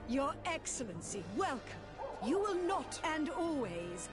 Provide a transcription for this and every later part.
Your Excellency, welcome. You will not and always...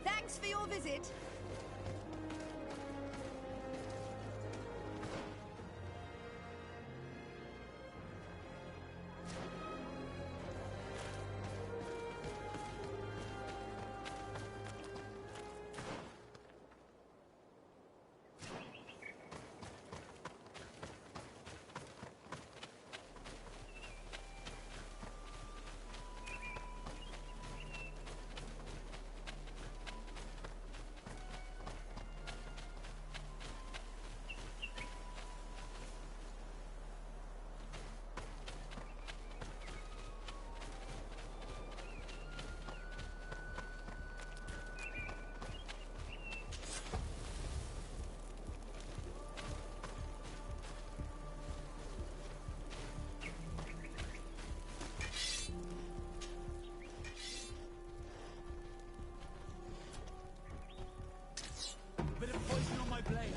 Thanks for your visit. Bit of poison on my blade.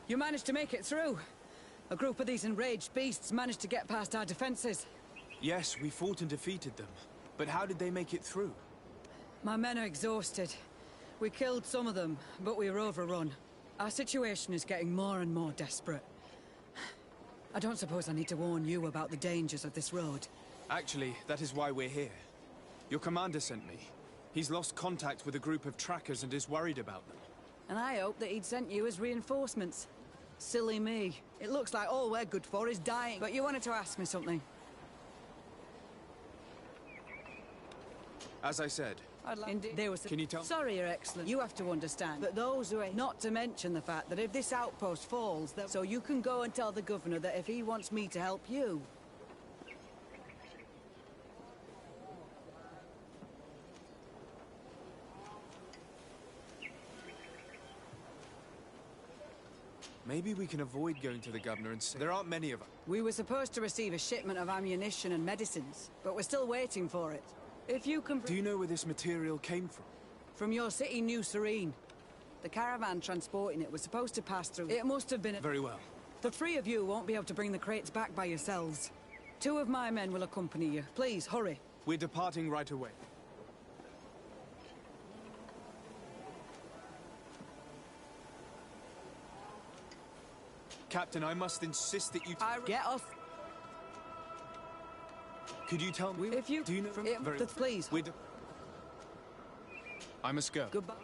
You managed to make it through. A group of these enraged beasts managed to get past our defenses. Yes, we fought and defeated them. But how did they make it through? My men are exhausted. We killed some of them, but we were overrun. Our situation is getting more and more desperate. I don't suppose I need to warn you about the dangers of this road. Actually, that is why we're here. Your commander sent me. He's lost contact with a group of trackers and is worried about them. And I hope that he'd sent you as reinforcements. Silly me. It looks like all we're good for is dying. But you wanted to ask me something. As I said. Indeed. There was Can you tell? Sorry, Your Excellency. You have to understand that those who are... Not to mention the fact that if this outpost falls, so you can go and tell the governor that if he wants me to help you... Maybe we can avoid going to the governor and say... There aren't many of us. We were supposed to receive a shipment of ammunition and medicines, but we're still waiting for it. If you can... Do you know where this material came from? From your city, New Serene. The caravan transporting it was supposed to pass through. It must have been... Very well. The three of you won't be able to bring the crates back by yourselves. Two of my men will accompany you. Please, hurry. We're departing right away. Captain, I must insist that you... Get off. Could you tell me... If you... Do you know... Very... Please. I must go. Goodbye.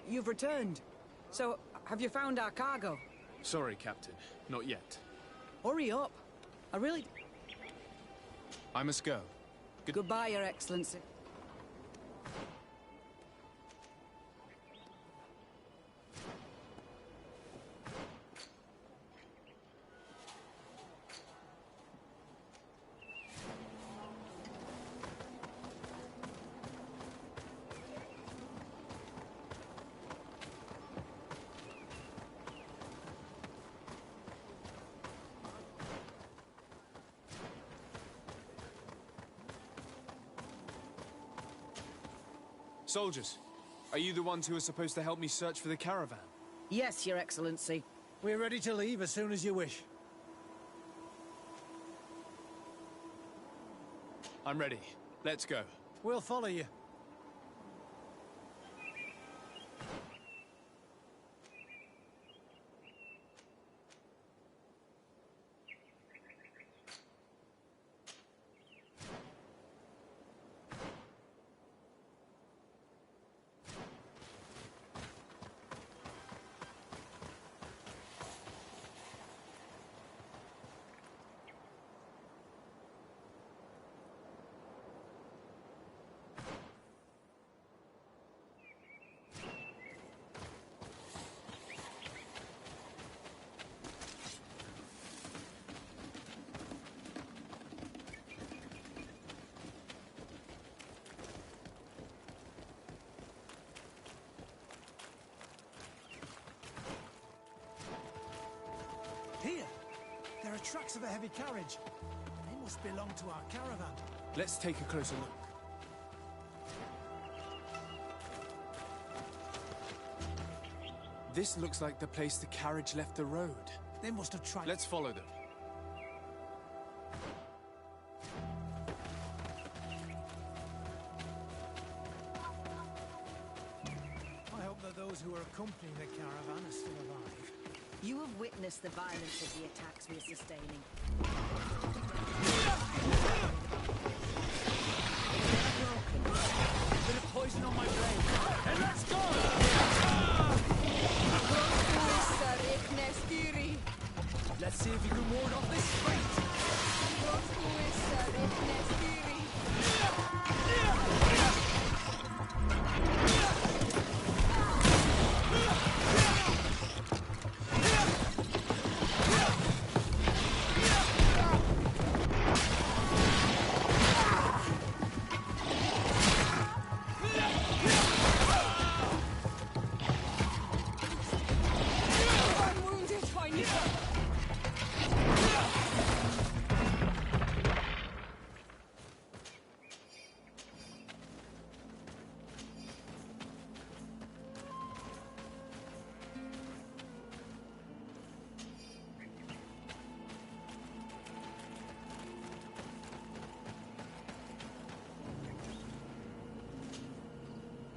You've returned. So, have you found our cargo? Sorry, Captain. Not yet. Hurry up. I really... I must go. Goodbye, Your Excellency. Soldiers, are you the ones who are supposed to help me search for the caravan? Yes, Your Excellency. We're ready to leave as soon as you wish. I'm ready. Let's go. We'll follow you. Here! There are tracks of a heavy carriage. They must belong to our caravan. Let's take a closer look. This looks like the place the carriage left the road. They must have tried... Let's follow them. I hope that those who are accompanying the caravan are still alive. You have witnessed the violence of the attacks we are sustaining. A bit of poison on my blade. And let's go! Let's see if you can ward off this fate.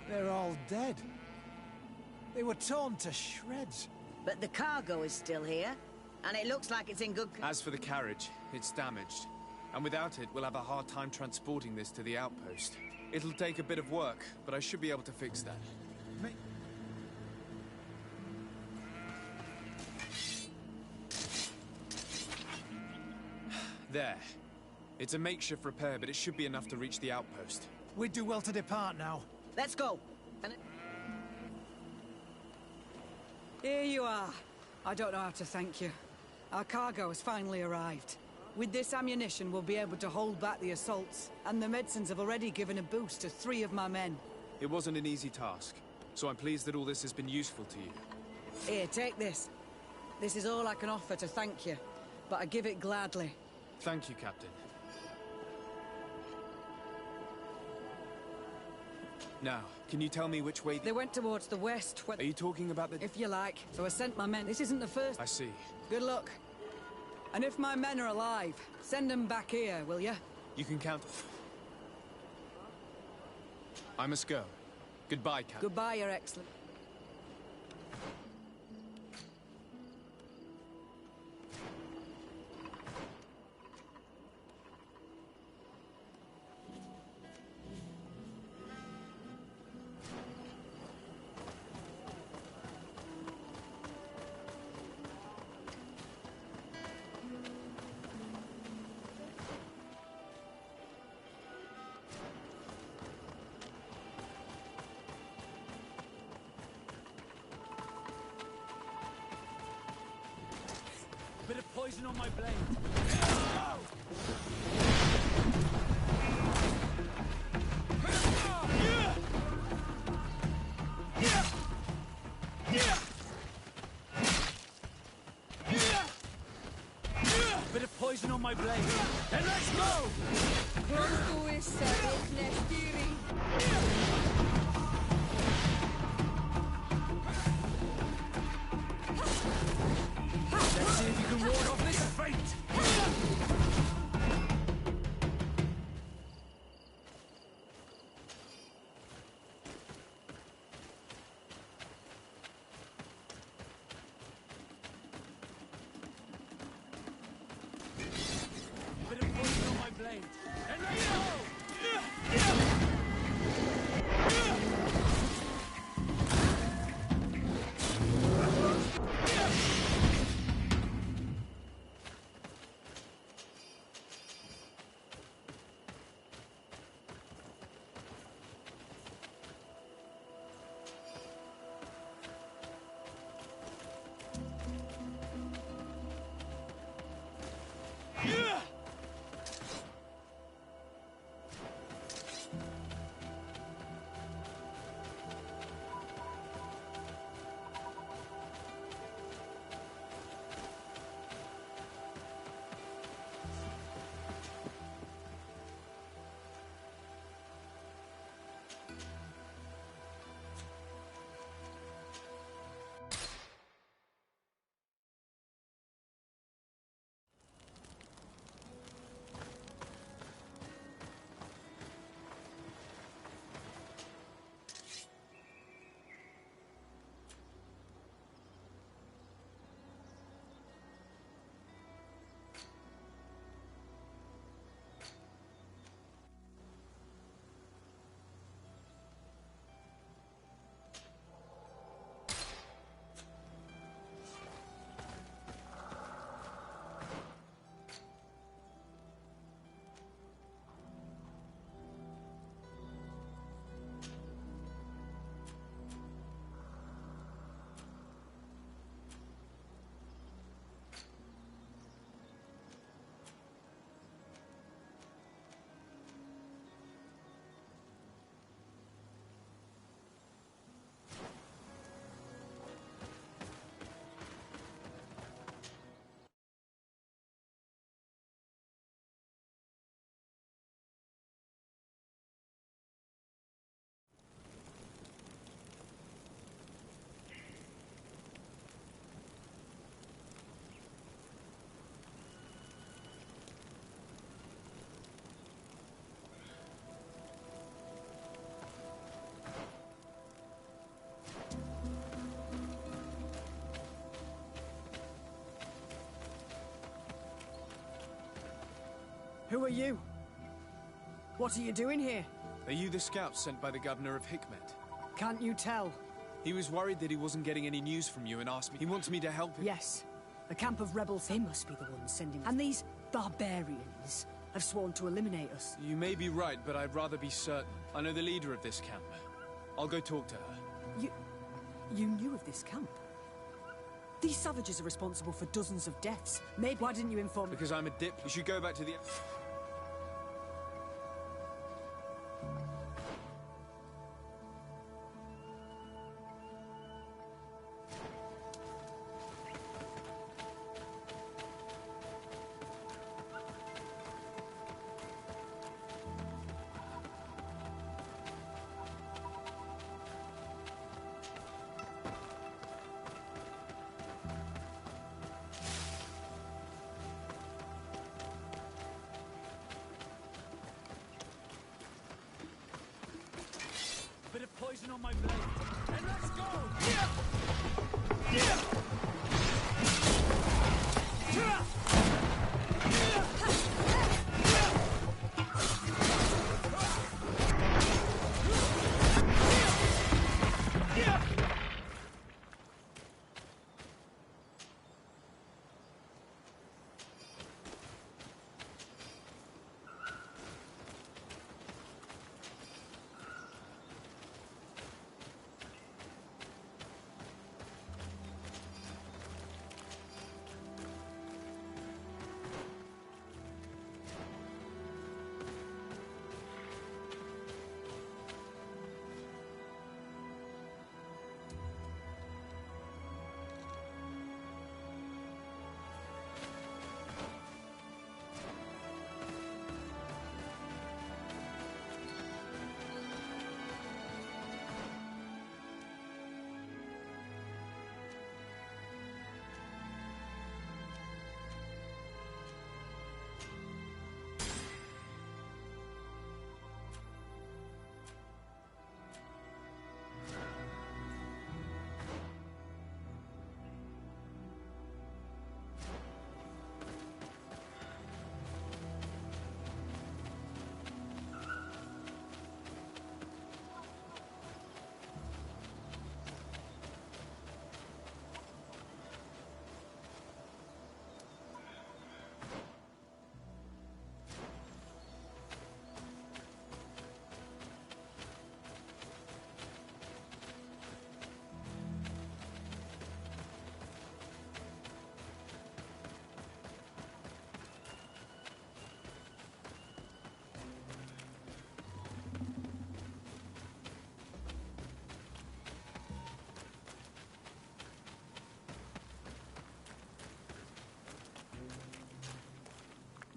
They're all dead. They were torn to shreds. But the cargo is still here, and it looks like it's in good As for the carriage, it's damaged. And without it, we'll have a hard time transporting this to the outpost. It'll take a bit of work, but I should be able to fix that. There. It's a makeshift repair, but it should be enough to reach the outpost. We'd do well to depart now. Let's go. Here you are. I don't know how to thank you. Our cargo has finally arrived. With this ammunition, we'll be able to hold back the assaults, and the medicines have already given a boost to 3 of my men. It wasn't an easy task, so I'm pleased that all this has been useful to you. Here, take this. This is all I can offer to thank you, but I give it gladly. Thank you, Captain. Now, can you tell me which way They went towards the west, Are you talking about the... if you like. So I sent my men. This isn't the first. I see. Good luck. And if my men are alive, send them back here, will you? You can count... I must go. Goodbye, Captain. Goodbye, Your Excellency. Bit of poison on my blade. Bit of poison on my blade. Then let's go! Let's see if you can ward off this fate! Bit of poison on my blade. And let's go! Who are you? What are you doing here? Are you the scouts sent by the governor of Hikmet? Can't you tell? He was worried that he wasn't getting any news from you and asked me... He wants me to help him. Yes. A camp of rebels. They must be the ones sending... And these barbarians have sworn to eliminate us. You may be right, but I'd rather be certain. I know the leader of this camp. I'll go talk to her. You knew of this camp? These savages are responsible for dozens of deaths. Maybe... Why didn't you inform me? Because I'm a dip. You should go back to the... Bit of poison on my blade. And let's go! Yeah! Yeah!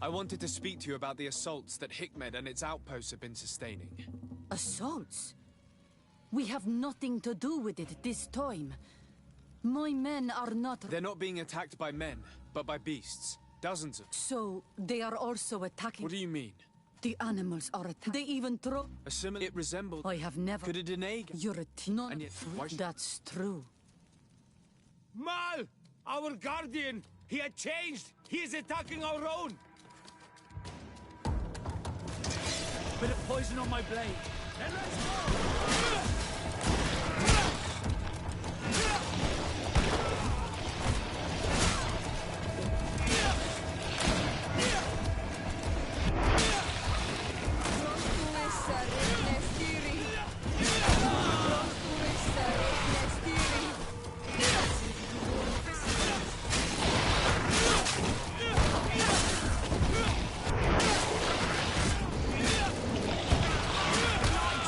I wanted to speak to you about the assaults that Hikmed and its outposts have been sustaining. Assaults? We have nothing to do with it this time. My men are not... They're not being attacked by men, but by beasts. Dozens of... So, they are also attacking... What do you mean? The animals are attacked. They even throw... A similar... It resembled... I have never... Could a Deneg... You're a None... And yet... Why That's true. Mal! Our guardian! He had changed! He is attacking our own! Bit of poison on my blade. And let's go!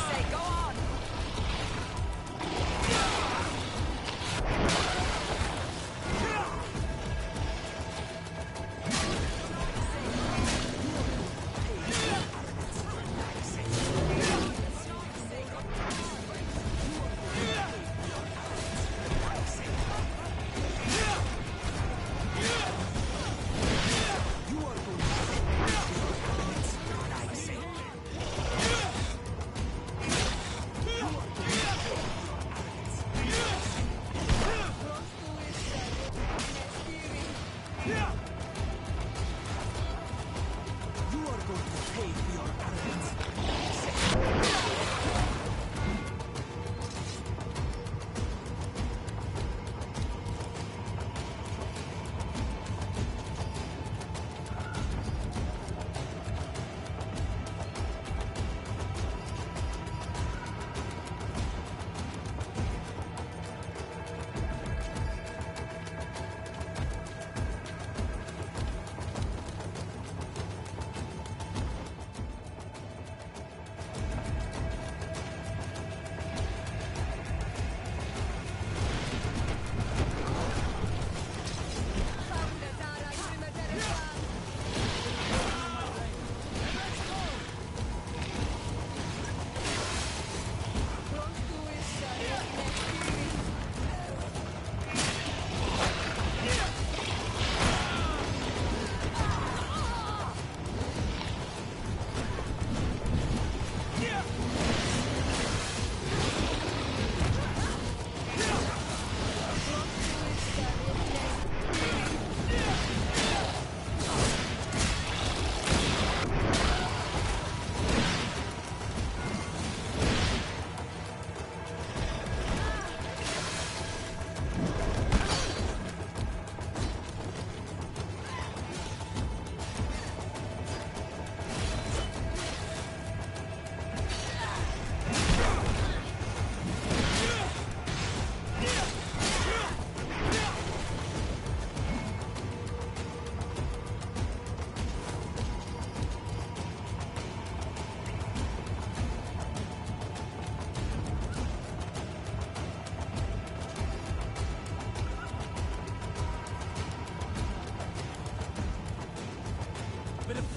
Say, go on!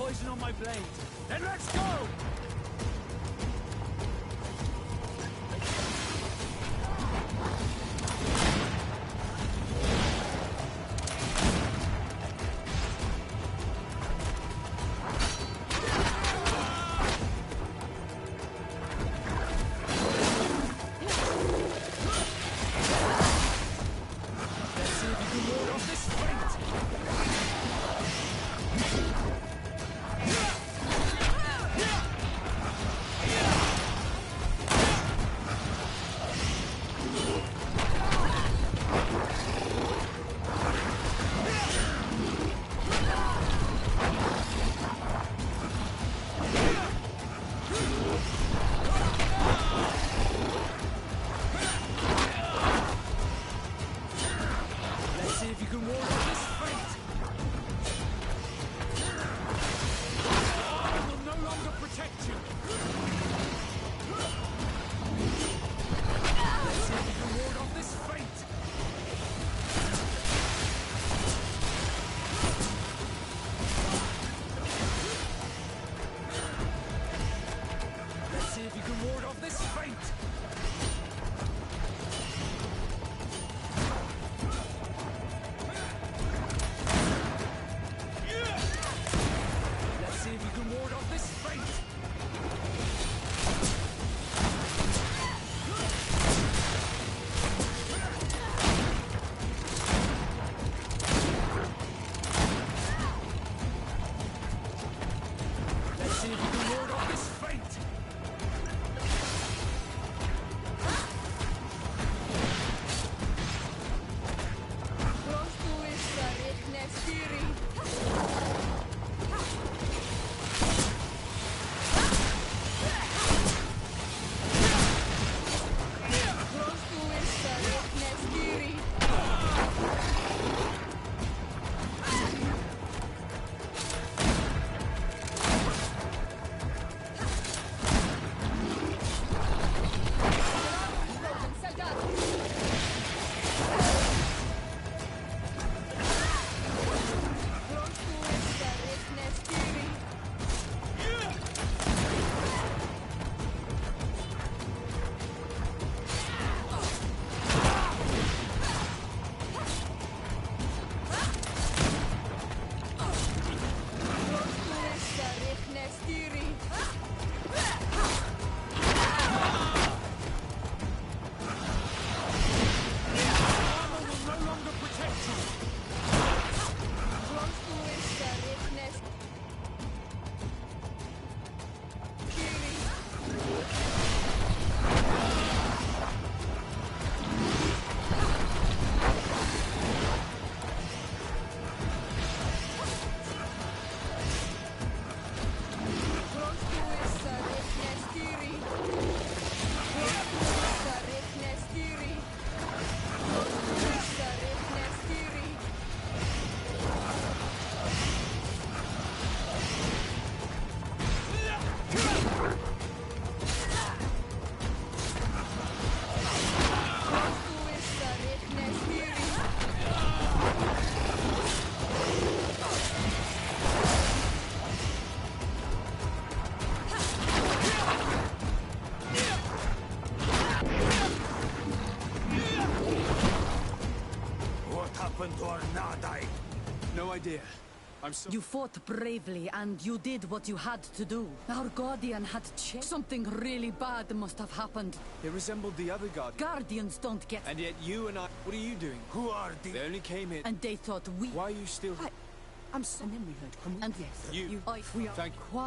poison on my blade. Then let's go! No idea. I'm so... You fought bravely, and you did what you had to do. Our Guardian had changed. Something really bad must have happened. It resembled the other Guardians. Guardians don't get... And yet you and I... What are you doing? Who are the... They only came here... And they thought we... Why are you still... I'm so... And then we heard... And yes. You... we are... Thank you.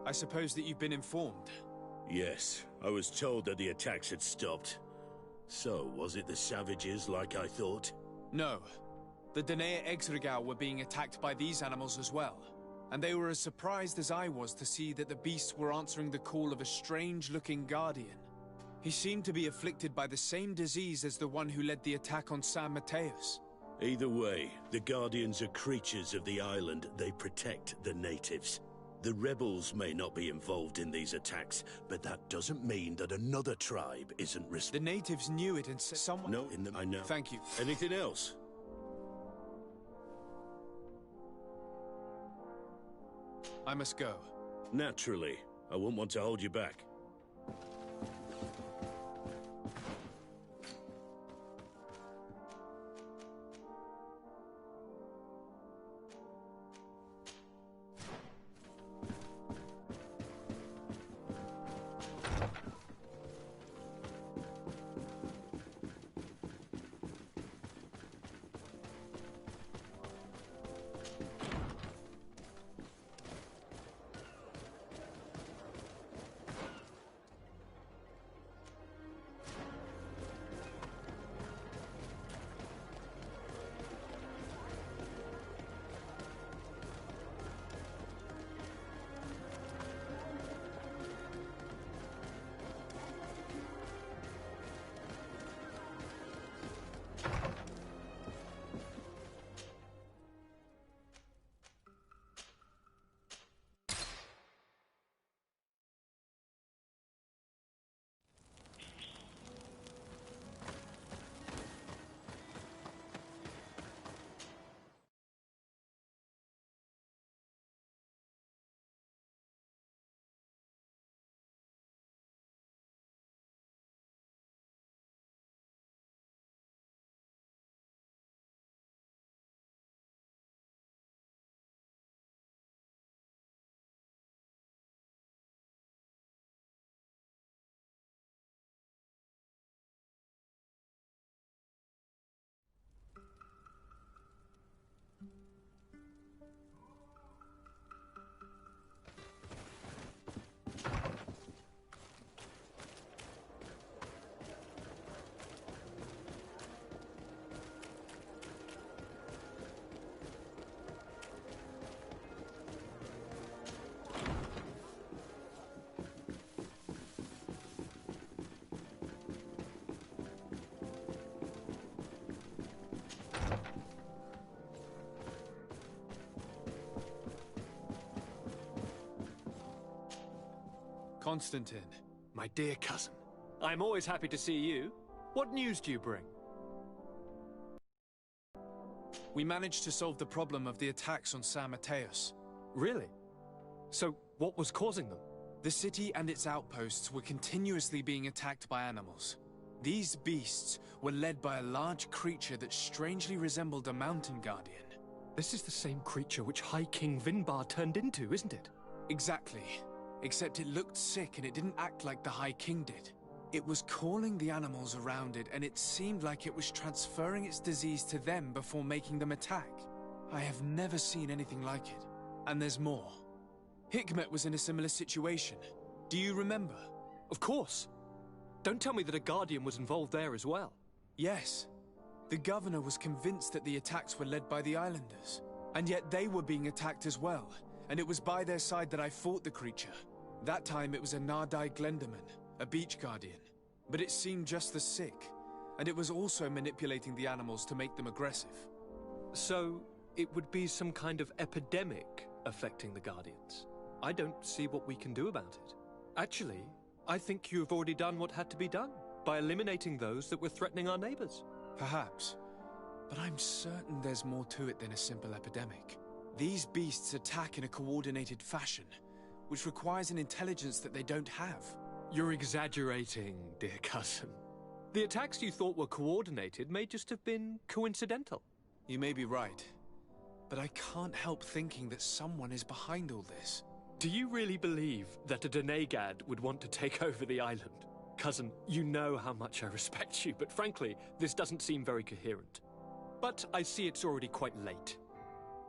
I suppose that you've been informed. Yes, I was told that the attacks had stopped. So, was it the savages like I thought? No. The Danae Exregao were being attacked by these animals as well. And they were as surprised as I was to see that the beasts were answering the call of a strange-looking guardian. He seemed to be afflicted by the same disease as the one who led the attack on San Mateus. Either way, the Guardians are creatures of the island. They protect the natives. The rebels may not be involved in these attacks, but that doesn't mean that another tribe isn't responsible. The natives knew it and someone... No, I know. Thank you. Anything else? I must go. Naturally. I wouldn't want to hold you back. Constantine. My dear cousin, I'm always happy to see you. What news do you bring? We managed to solve the problem of the attacks on San Mateus. Really? So, what was causing them? The city and its outposts were continuously being attacked by animals. These beasts were led by a large creature that strangely resembled a mountain guardian. This is the same creature which High King Vinbar turned into, isn't it? Exactly. Except it looked sick and it didn't act like the High King did. It was calling the animals around it, and it seemed like it was transferring its disease to them before making them attack. I have never seen anything like it. And there's more. Hikmet was in a similar situation. Do you remember? Of course. Don't tell me that a Guardian was involved there as well. Yes. The governor was convinced that the attacks were led by the islanders. And yet they were being attacked as well. And it was by their side that I fought the creature. That time it was a Nardai Glenderman, a beach guardian. But it seemed just as sick. And it was also manipulating the animals to make them aggressive. So, it would be some kind of epidemic affecting the Guardians. I don't see what we can do about it. Actually, I think you've already done what had to be done, by eliminating those that were threatening our neighbors. Perhaps. But I'm certain there's more to it than a simple epidemic. These beasts attack in a coordinated fashion, which requires an intelligence that they don't have. You're exaggerating, dear cousin. The attacks you thought were coordinated may just have been coincidental. You may be right, but I can't help thinking that someone is behind all this. Do you really believe that a Denegad would want to take over the island? Cousin, you know how much I respect you, but frankly, this doesn't seem very coherent. But I see it's already quite late.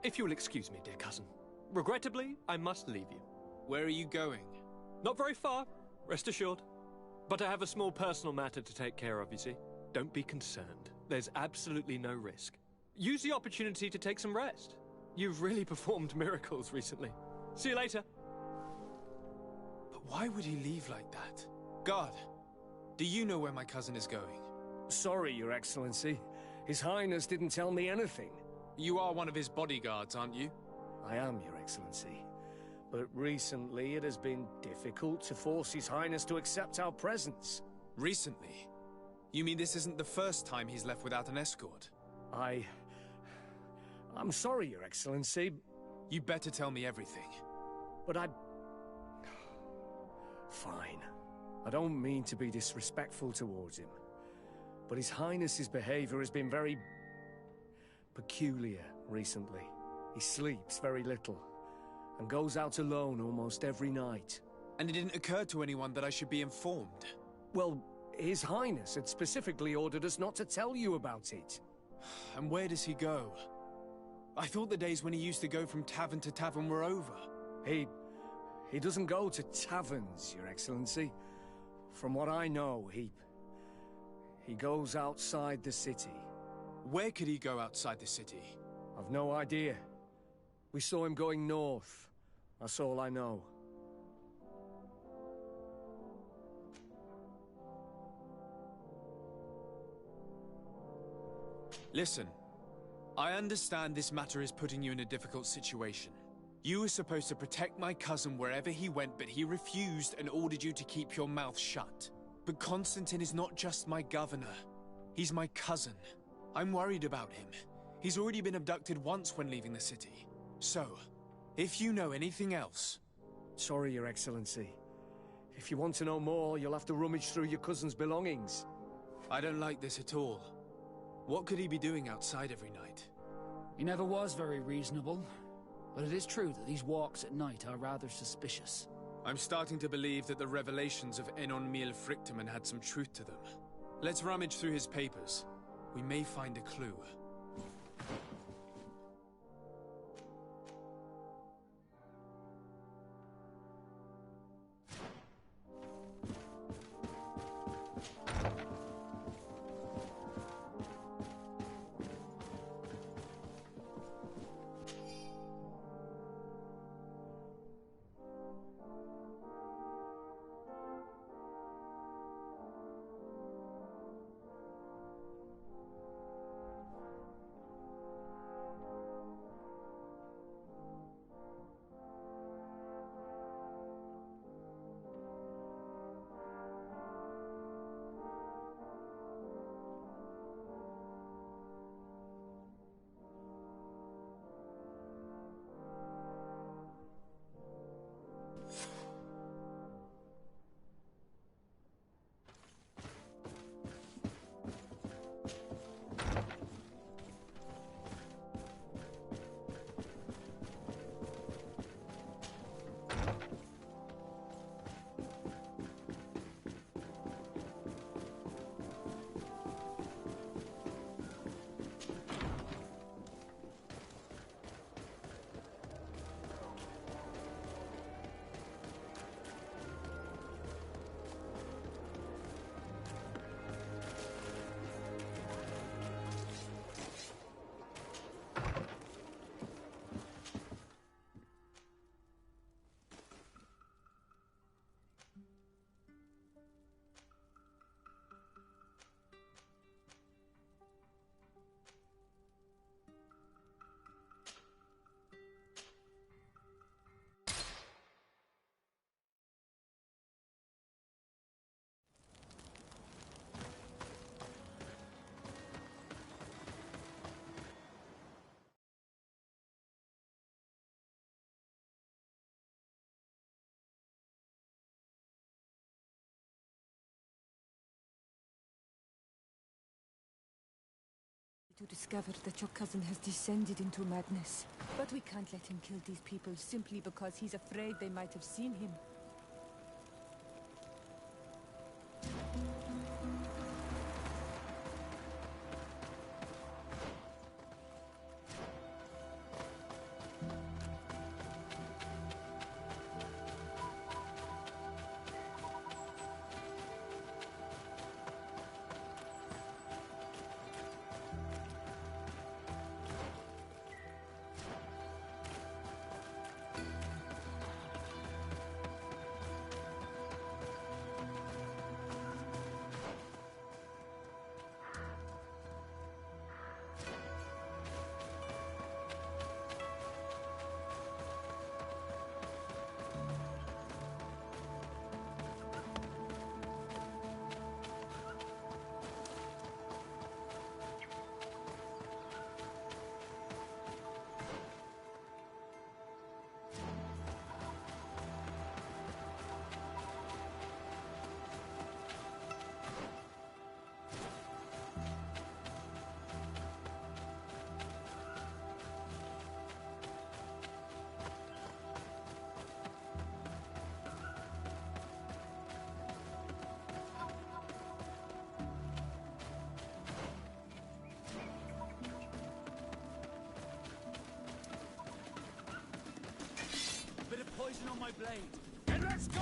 If you'll excuse me, dear cousin. Regrettably, I must leave you. Where are you going? Not very far, rest assured. But I have a small personal matter to take care of, you see. Don't be concerned. There's absolutely no risk. Use the opportunity to take some rest. You've really performed miracles recently. See you later. But why would he leave like that? Guard, do you know where my cousin is going? Sorry, Your Excellency. His Highness didn't tell me anything. You are one of his bodyguards, aren't you? I am, Your Excellency. But recently it has been difficult to force His Highness to accept our presence. Recently? You mean this isn't the first time he's left without an escort? I'm sorry, Your Excellency. You better tell me everything. But Fine. I don't mean to be disrespectful towards him. But His Highness's behavior has been very peculiar recently. He sleeps very little, and goes out alone almost every night. And it didn't occur to anyone that I should be informed? Well, His Highness had specifically ordered us not to tell you about it. And where does he go? I thought the days when he used to go from tavern to tavern were over. He doesn't go to taverns, Your Excellency. From what I know, he goes outside the city. Where could he go outside the city? I've no idea. We saw him going north. That's all I know. Listen, I understand this matter is putting you in a difficult situation. You were supposed to protect my cousin wherever he went, but he refused and ordered you to keep your mouth shut. But Constantine is not just my governor. He's my cousin. I'm worried about him. He's already been abducted once when leaving the city. So, if you know anything else... Sorry, Your Excellency. If you want to know more, you'll have to rummage through your cousin's belongings. I don't like this at all. What could he be doing outside every night? He never was very reasonable. But it is true that these walks at night are rather suspicious. I'm starting to believe that the revelations of Enon Miel Frictamen had some truth to them. Let's rummage through his papers. We may find a clue. To discover that your cousin has descended into madness. But we can't let him kill these people simply because he's afraid they might have seen him. poison on my blade. And let's go!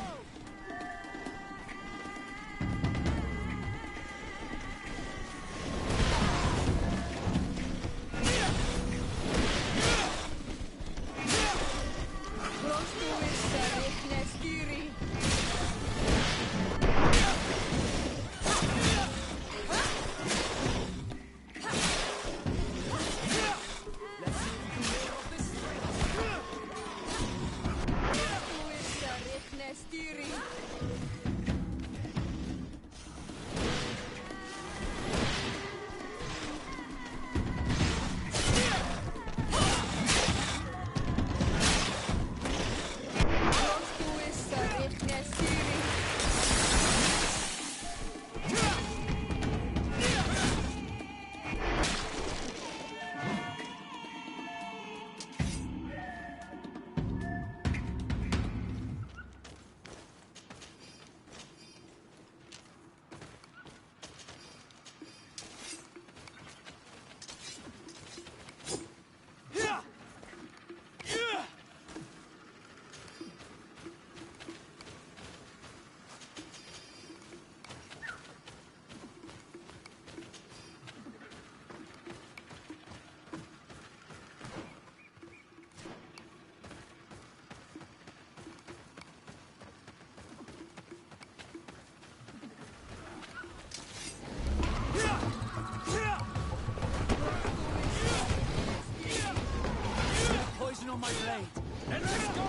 Poison on my blade. And let's go!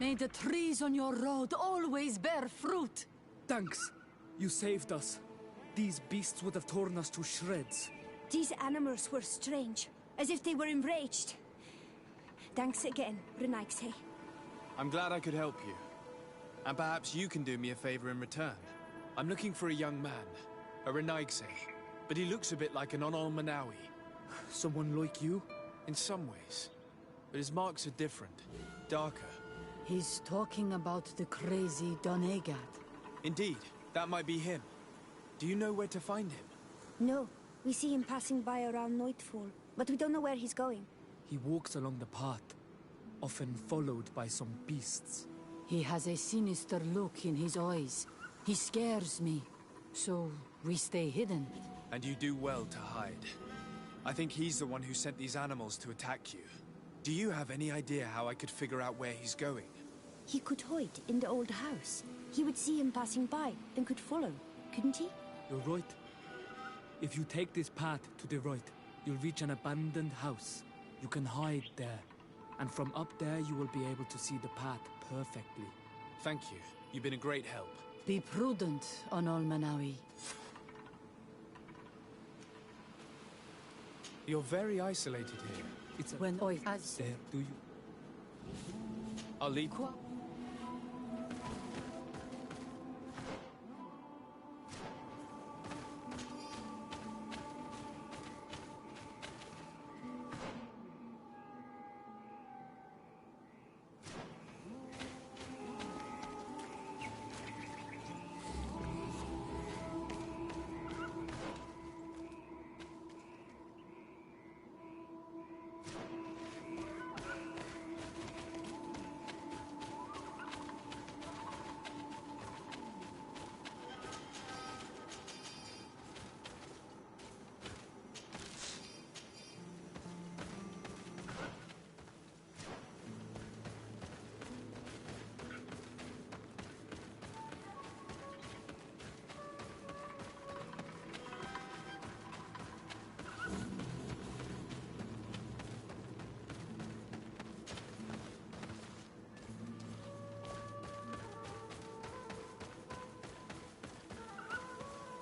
May the trees on your road always bear fruit. Thanks. You saved us. These beasts would have torn us to shreds. These animals were strange, as if they were enraged. Thanks again, Renaigse. I'm glad I could help you. And perhaps you can do me a favor in return. I'm looking for a young man, a Renaigse, but he looks a bit like an Onol Manawi. Someone like you? In some ways. But his marks are different, darker. He's talking about the crazy Donegat. Indeed, that might be him. Do you know where to find him? No, we see him passing by around nightfall, but we don't know where he's going. He walks along the path, often followed by some beasts. He has a sinister look in his eyes. He scares me, so we stay hidden. And you do well to hide. I think he's the one who sent these animals to attack you. Do you have any idea how I could figure out where he's going? He could hide in the old house. He would see him passing by and could follow, couldn't he? You're right. If you take this path to the right, you'll reach an abandoned house. You can hide there. And from up there, you will be able to see the path perfectly. Thank you. You've been a great help. Be prudent, Onol Manawi. You're very isolated here. It's when as there, do you? I'll lead.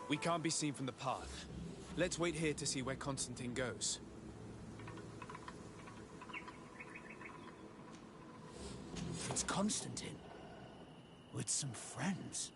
We can't be seen from the path. Let's wait here to see where Constantine goes. That's Constantine. With some friends.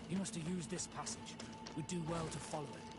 He must have used this passage. We'd do well to follow it.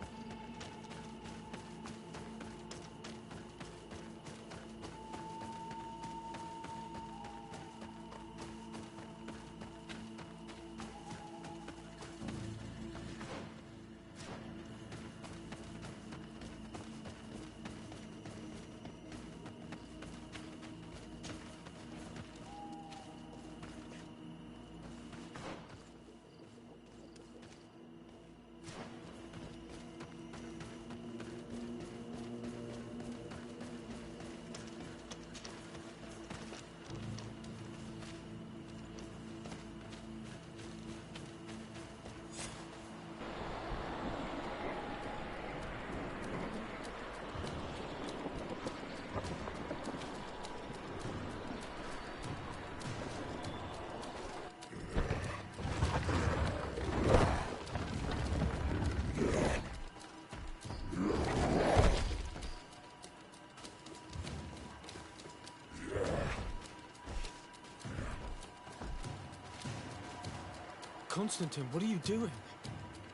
Constantine, what are you doing?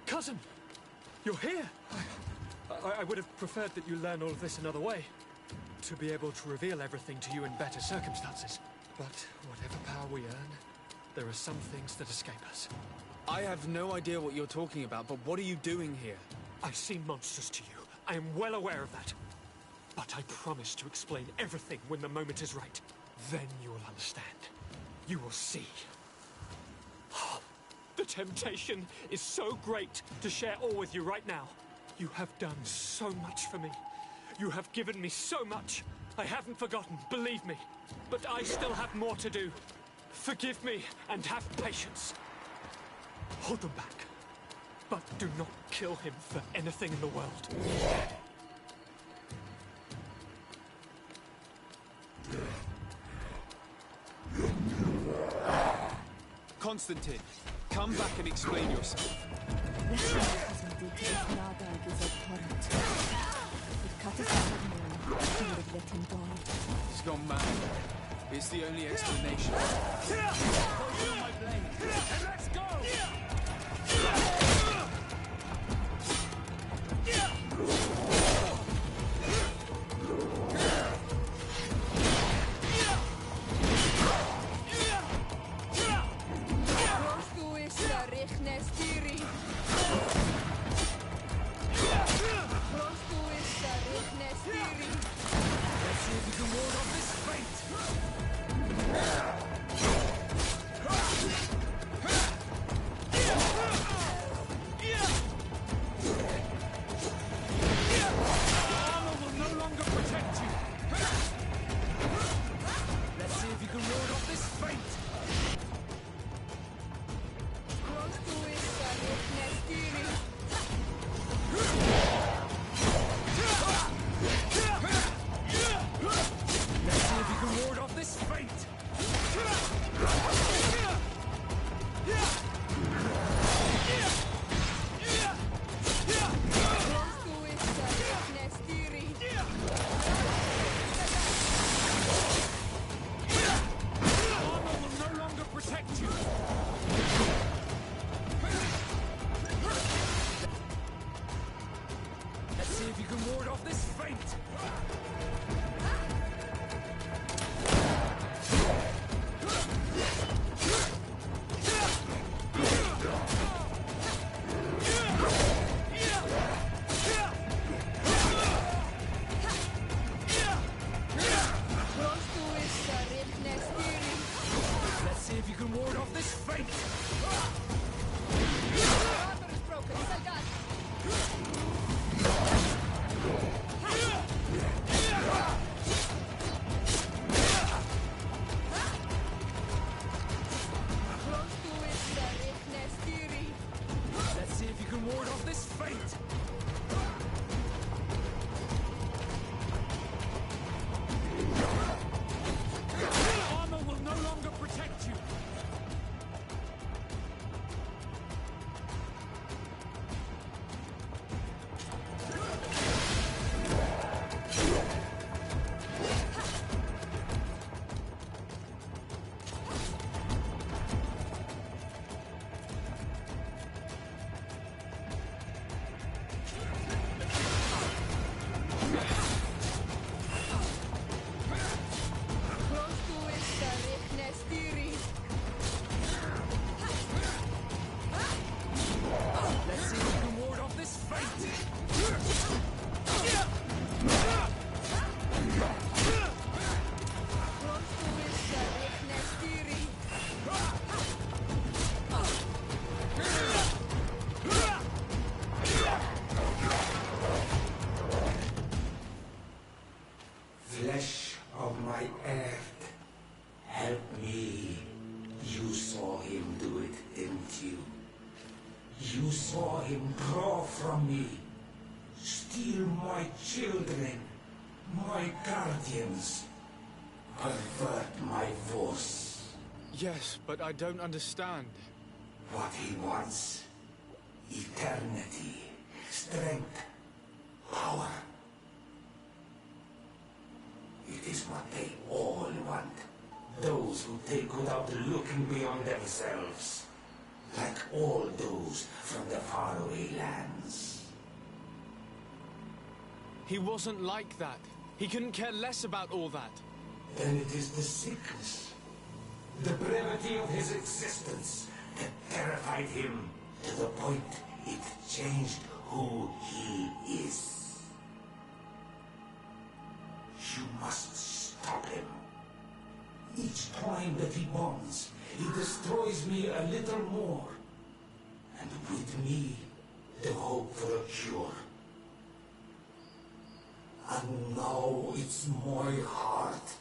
Cousin! You're here! I would have preferred that you learn all of this another way. To be able to reveal everything to you in better circumstances. But whatever power we earn, there are some things that escape us. I have no idea what you're talking about, but what are you doing here? I seem monstrous to you. I am well aware of that. But I promise to explain everything when the moment is right. Then you will understand. You will see. The temptation is so great to share all with you right now. You have done so much for me. You have given me so much. I haven't forgotten, believe me. But I still have more to do. Forgive me and have patience. Hold them back. But do not kill him for anything in the world. Constantine, come back and explain yourself. He's gone mad. It's the only explanation. Let's go! From me, steal my children, my guardians, pervert my force. Yes, but I don't understand. What he wants: eternity, strength, power. It is what they all want. Those who take without looking beyond themselves. Like all those from the faraway lands. He wasn't like that. He couldn't care less about all that. Then it is the sickness, the brevity of his existence that terrified him to the point it changed who he is. You must stop him. Each time that he bonds, he destroys me a little more. And with me, the hope for a cure. And now it's my heart,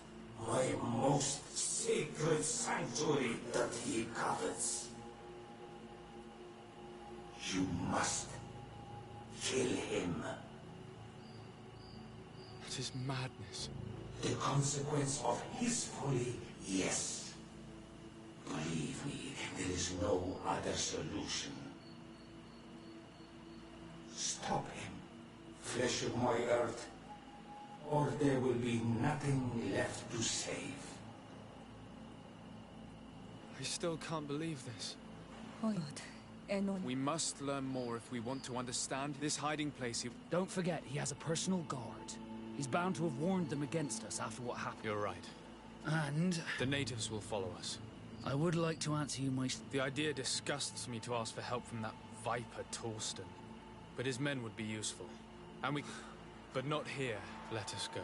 my most sacred sanctuary that he covets. You must kill him. It is madness. The consequence of his folly, yes. Believe me, there is no other solution. Stop him, flesh of my earth, or there will be nothing left to save. I still can't believe this. Oh Lord, Enon. We must learn more if we want to understand this hiding place. Don't forget, he has a personal guard. He's bound to have warned them against us after what happened. You're right. And... the natives will follow us. I would like to answer you my... The idea disgusts me to ask for help from that viper Torsten. But his men would be useful. And we... but not here. Let us go.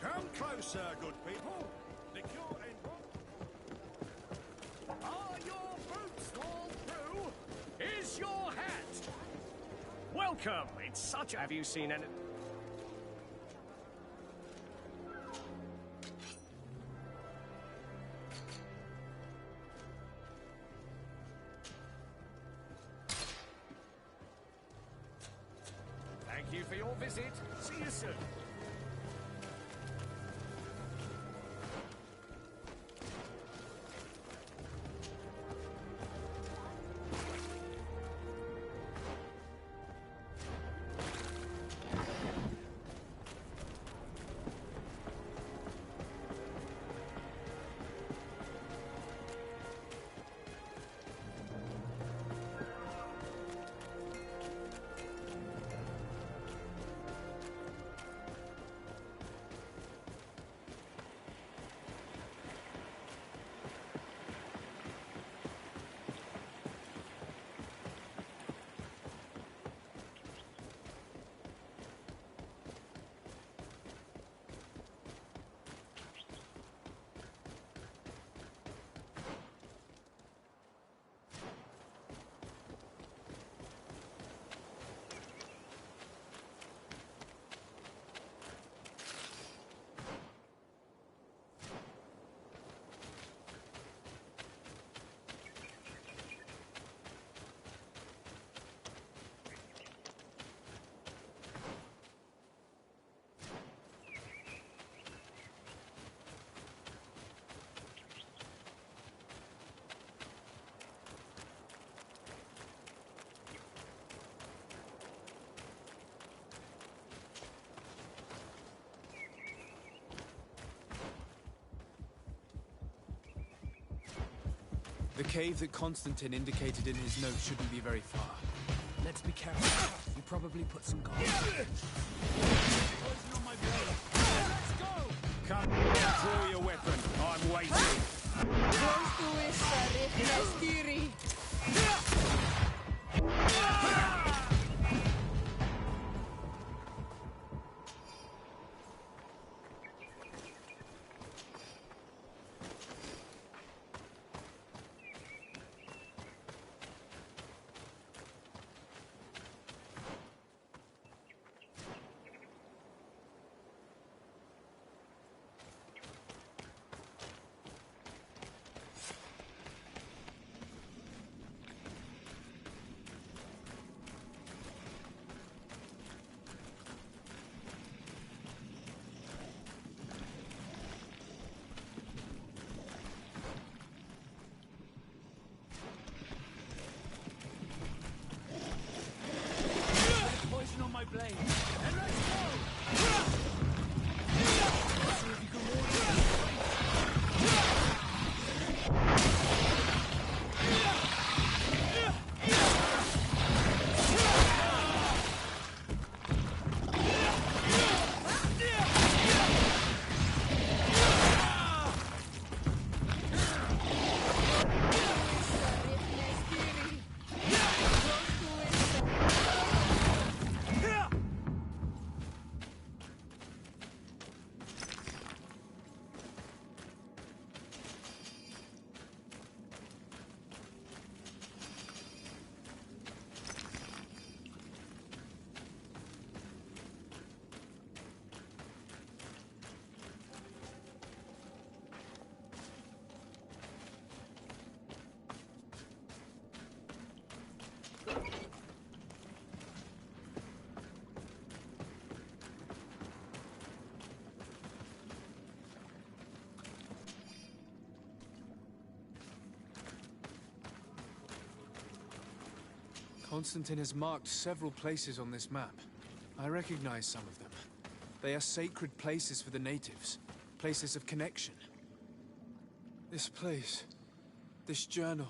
Come closer, good people. The cure and... Are your boots all through? Is your hat? Welcome! It's such a... Have you seen any... Thank you for your visit. See you soon. The cave that Constantine indicated in his note shouldn't be very far. Let's be careful. You probably put some guard. Poison on my blade. Let's go! Come, draw your weapon. I'm waiting. Poison on my blade. And let's go! See if you can warn Constantine has marked several places on this map. I recognize some of them. They are sacred places for the natives, places of connection. This place, this journal.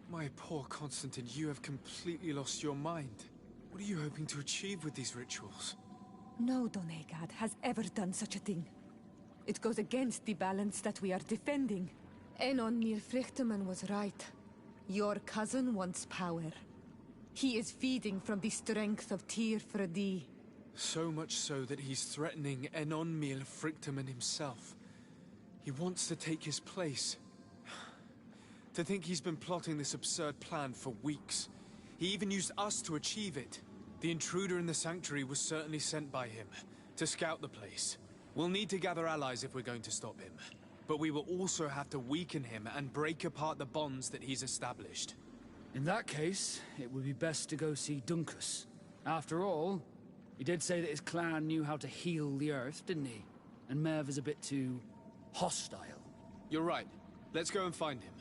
My poor Constantine, you have completely lost your mind. What are you hoping to achieve with these rituals? No Donegad has ever done such a thing. It goes against the balance that we are defending. Enon Mir Frichtemann was right. Your cousin wants power. He is feeding from the strength of Tyr Fredi. So much so that he's threatening Enonmil Frichtemann himself. He wants to take his place. To think he's been plotting this absurd plan for weeks. He even used us to achieve it. The intruder in the sanctuary was certainly sent by him, to scout the place. We'll need to gather allies if we're going to stop him. But we will also have to weaken him and break apart the bonds that he's established. In that case, it would be best to go see Duncus. After all, he did say that his clan knew how to heal the earth, didn't he? And Merv is a bit too hostile. You're right. Let's go and find him.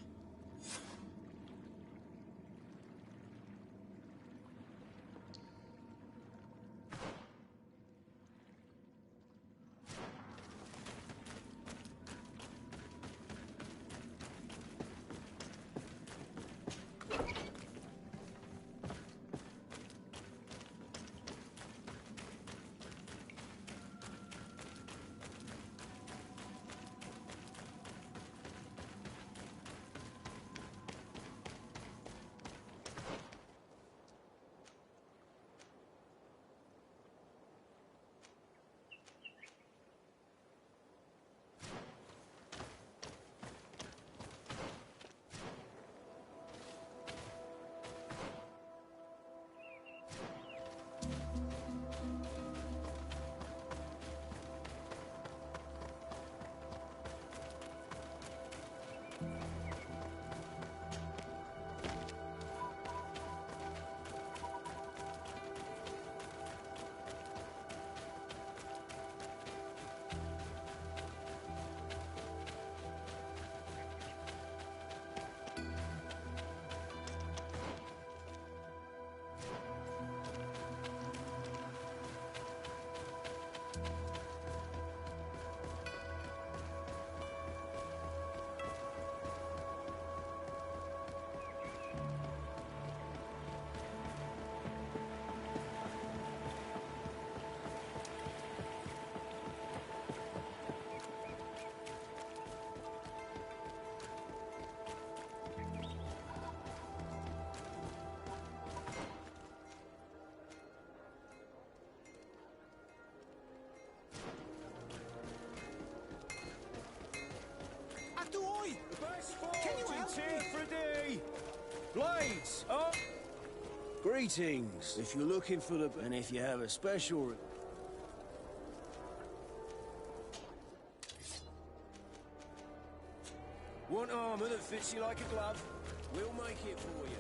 Blades, up! Greetings. If you're looking for the... and if you have a special... Want armor that fits you like a glove? We'll make it for you.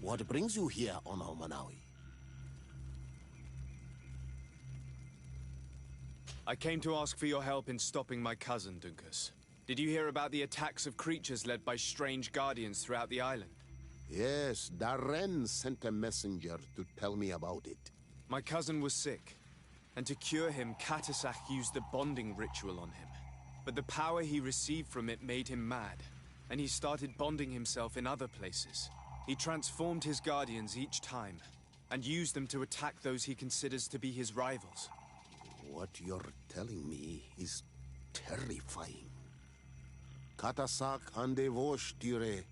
What brings you here on Manawi? I came to ask for your help in stopping my cousin, Dunkus. Did you hear about the attacks of creatures led by strange guardians throughout the island? Yes, Darren sent a messenger to tell me about it. My cousin was sick, and to cure him, Katasak used the bonding ritual on him. But the power he received from it made him mad, and he started bonding himself in other places. He transformed his guardians each time, and used them to attack those he considers to be his rivals. What you're telling me is terrifying. Katasak and Devoshtire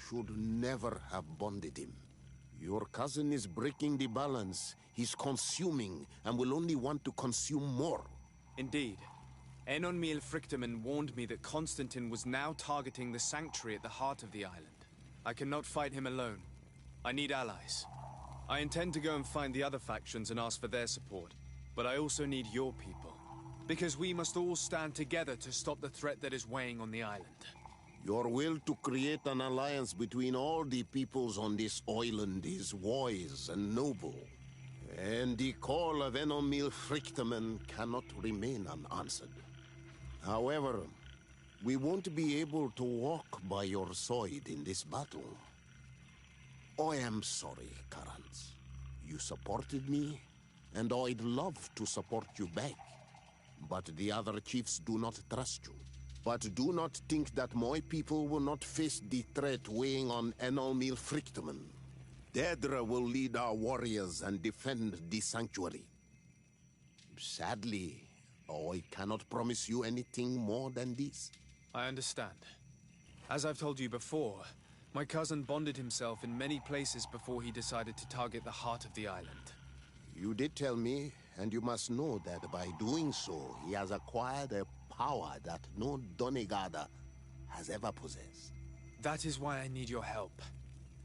should never have bonded him. Your cousin is breaking the balance. He's consuming, and will only want to consume more. Indeed. Enonmil Frichtemann warned me that Constantine was now targeting the sanctuary at the heart of the island. I cannot fight him alone. I need allies. I intend to go and find the other factions and ask for their support. But I also need your people. Because we must all stand together to stop the threat that is weighing on the island. Your will to create an alliance between all the peoples on this island is wise and noble. And the call of Enonmil Frichtemann cannot remain unanswered. However, we won't be able to walk by your side in this battle. I am sorry, Karans. You supported me, and I'd love to support you back. But the other chiefs do not trust you. But do not think that my people will not face the threat weighing on Enonmil Frichtemann. Daedra will lead our warriors and defend the sanctuary. Sadly, I cannot promise you anything more than this. I understand. As I've told you before, my cousin bonded himself in many places before he decided to target the heart of the island. You did tell me, and you must know that by doing so, he has acquired a power that no Donegada has ever possessed. That is why I need your help.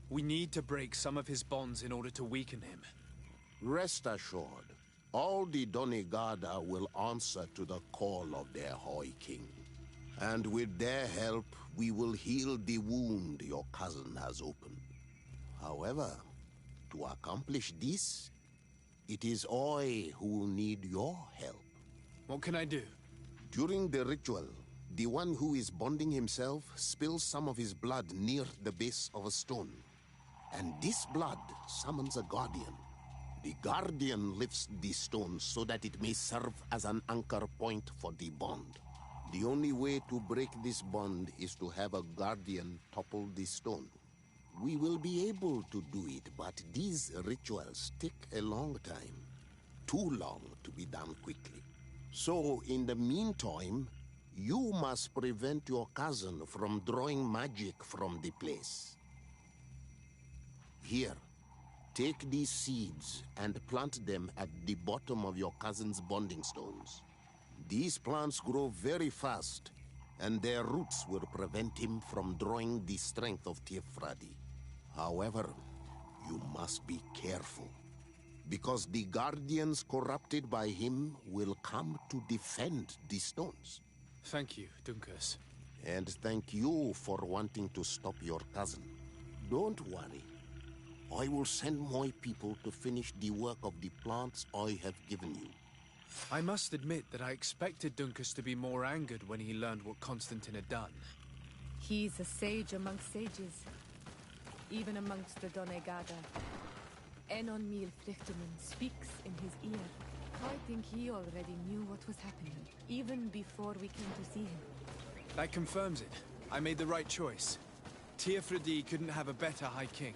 We need to break some of his bonds in order to weaken him. Rest assured, all the Donegada will answer to the call of their High King. And with their help, we will heal the wound your cousin has opened. However, to accomplish this, it is I who will need your help. What can I do? During the ritual, the one who is bonding himself spills some of his blood near the base of a stone. And this blood summons a guardian. The guardian lifts the stone so that it may serve as an anchor point for the bond. The only way to break this bond is to have a guardian topple the stone. We will be able to do it, but these rituals take a long time. Too long to be done quickly. So, in the meantime, you must prevent your cousin from drawing magic from the place. Here, Take these seeds and plant them at the bottom of your cousin's bonding stones. These plants grow very fast, and their roots will prevent him from drawing the strength of Tiefradi. However, you must be careful, because the guardians corrupted by him will come to defend the stones. Thank you, Dunkus. And thank you for wanting to stop your cousin. Don't worry. I will send my people to finish the work of the plants I have given you. I must admit that I expected Dunkus to be more angered when he learned what Constantine had done. He's a sage amongst sages, even amongst the Donegada. Enon Mil Frichterman speaks in his ear. I think he already knew what was happening, even before we came to see him. That confirms it. I made the right choice. Tiefradi couldn't have a better High King.